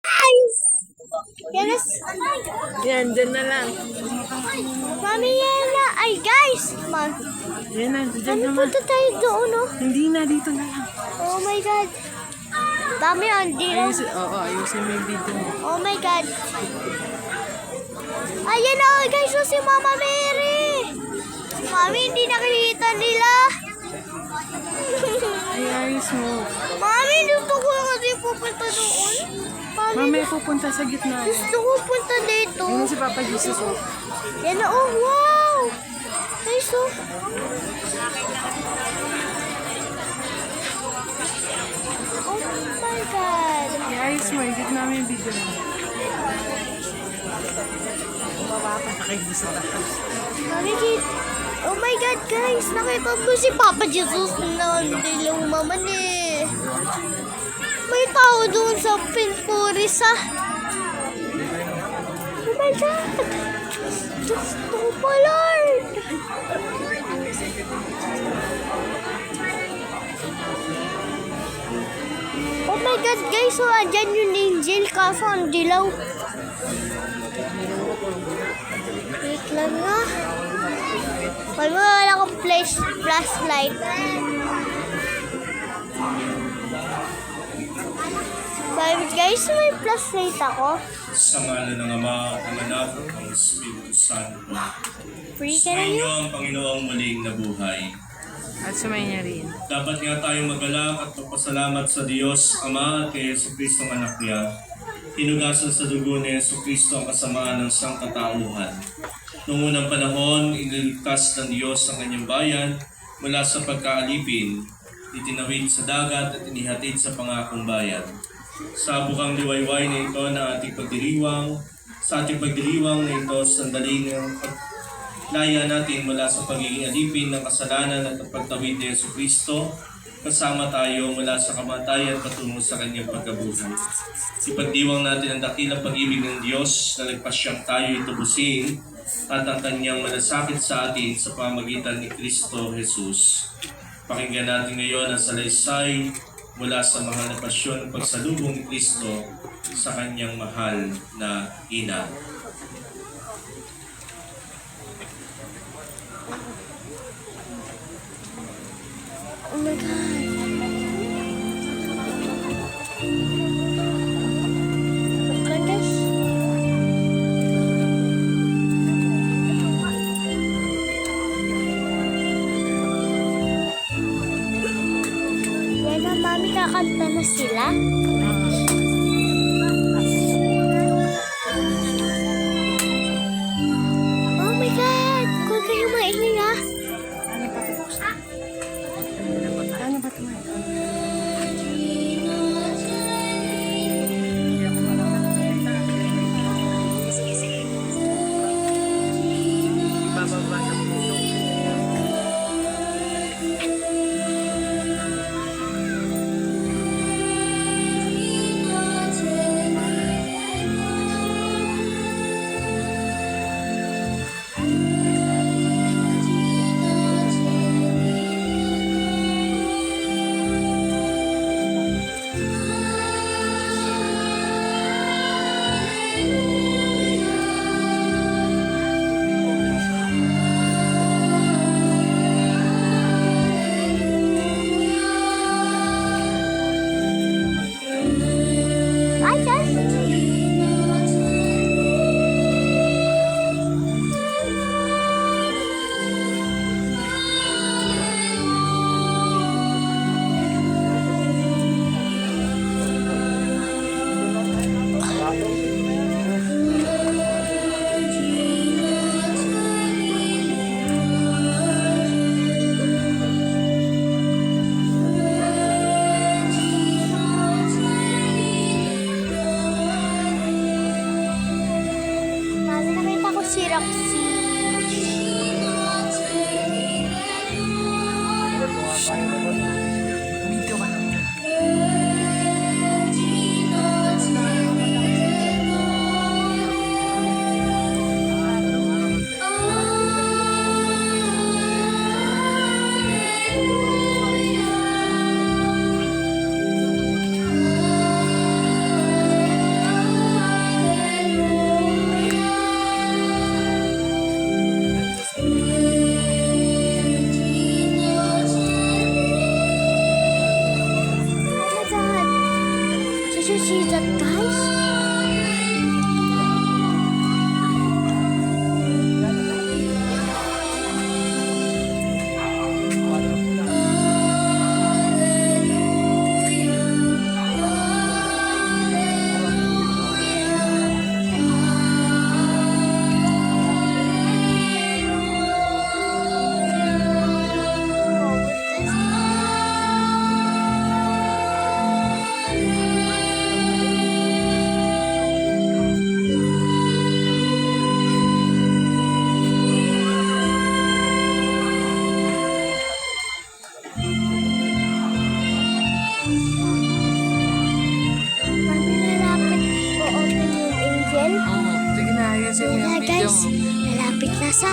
Guys! Yes! Yan, dyan na lang. Mami, yan na. Ay, guys! Yan na, dyan Mami, naman. punta tayo doon, oh. Hindi na, dito na lang. Oh my God. Dami, hindi lang. Ayusin mo yung video mo. Oh my God. Ayan na, guys, oh, si Mama Mary. Mami, hindi nakikita nila. Ay, ayos mo. Mami, gusto ko kasi pupunta doon. Mami, Mamaya pupunta sa gitna. gusto ko punta dito. Ayun si Papa Jesus. Oh. Yan na, oh, wow. Nice, oh. Oh my God. Ay, ayos mo, edit namin yung video mo. Bumaba ka na kayo sa taas. Mami, oh my God, guys. Nakita mo si Papa Jesus na dilaw maman eh. May tao doon sa Pinpuris ah. Oh my God. Gusto ko pa, Lord. Oh my God, guys. So, andyan yung angel. Kaso ang dilaw. Wait lang nga. Wala akong flashlight. Bakit guys, may flashlight ako? Sa ngalan ng Ama, ng Anak, ng Espiritu Santo. Free ka na Sumayin niyo yun. ang Panginoong muling nabuhay. At sumayin niya rin. Dapat nga tayong magalak at magpasalamat sa Diyos, Ama at kay Yesu Kristo ang anak niya. Hinugasan sa dugo ni Yesu Kristo ang kasamaan ng sangkatauhan. Noong unang panahon, iniligtas ng Diyos ang kanyang bayan mula sa pagkaalipin, itinawid sa dagat at inihatid sa pangakong bayan. Sa bukang liwayway na ito na ating pagdiriwang, sa ating pagdiriwang na ito, sandali ng paglaya natin mula sa pagiging alipin ng kasalanan at ang pagtawid ni Yesu Kristo, kasama tayo mula sa kamatayan patungo sa kanyang pagkabuhay. Ipagdiwang natin ang dakilang pag-ibig ng Diyos na nagpasyang tayo itubusin at ang kanyang malasakit sa atin sa pamagitan ni Kristo Jesus. Pakinggan natin ngayon ang salaysay mula sa mga napasyon ng pagsalubong ni Kristo sa kanyang mahal na ina. Oh my God. Look at this. Yan na, Mami, kakanta na sila. Oh my God! Huwag kayong maingay ah. Ano ba ito? Bababa sa puso. Ay, guys. Mami, nakita ko si Roxy. Video ka lang. guys. Mami, nalapit po open yung angel. Oo. Sige na, ayusin mo Kaya yung video guys, mo. nalapit na sa.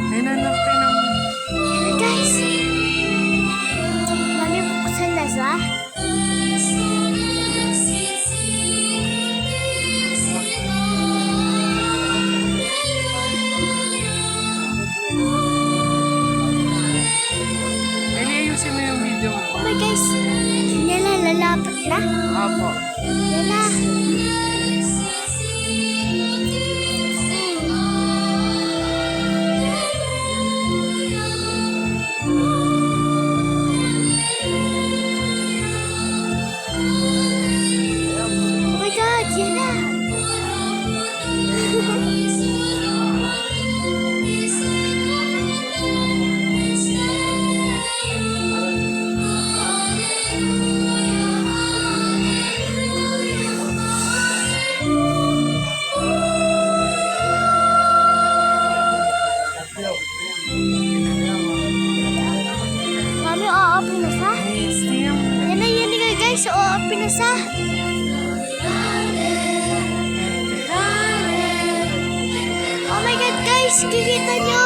Ay, nanak, tinan mo. Kaya guys, mami, buksan na sa. Eli, ayusin mo yung video mo. Oh my guys, yan na, lalapit na. Apo. Yan na. Oh my God, yan na. Mami, o-open na sa. Yes, tinan mo. Yan na guys, o-open na sa. Oh my God guys, kikita nyo.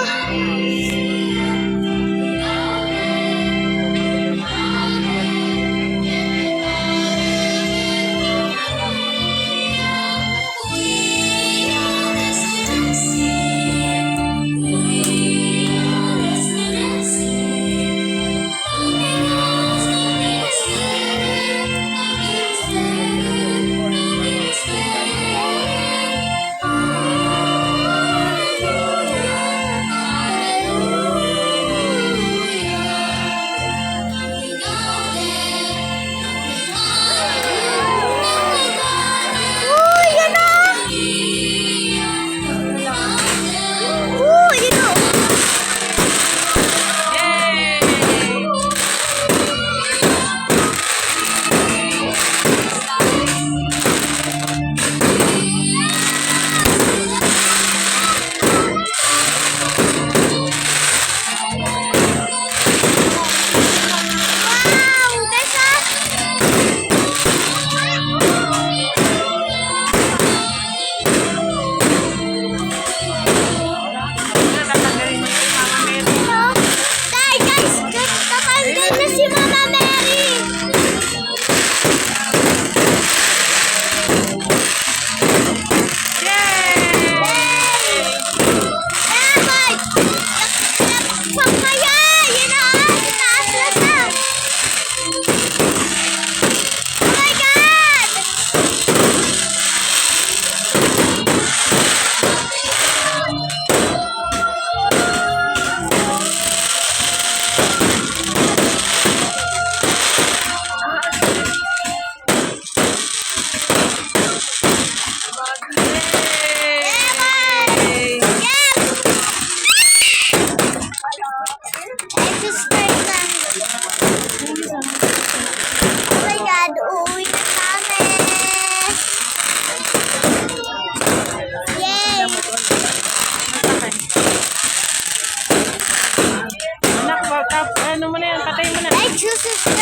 Jesus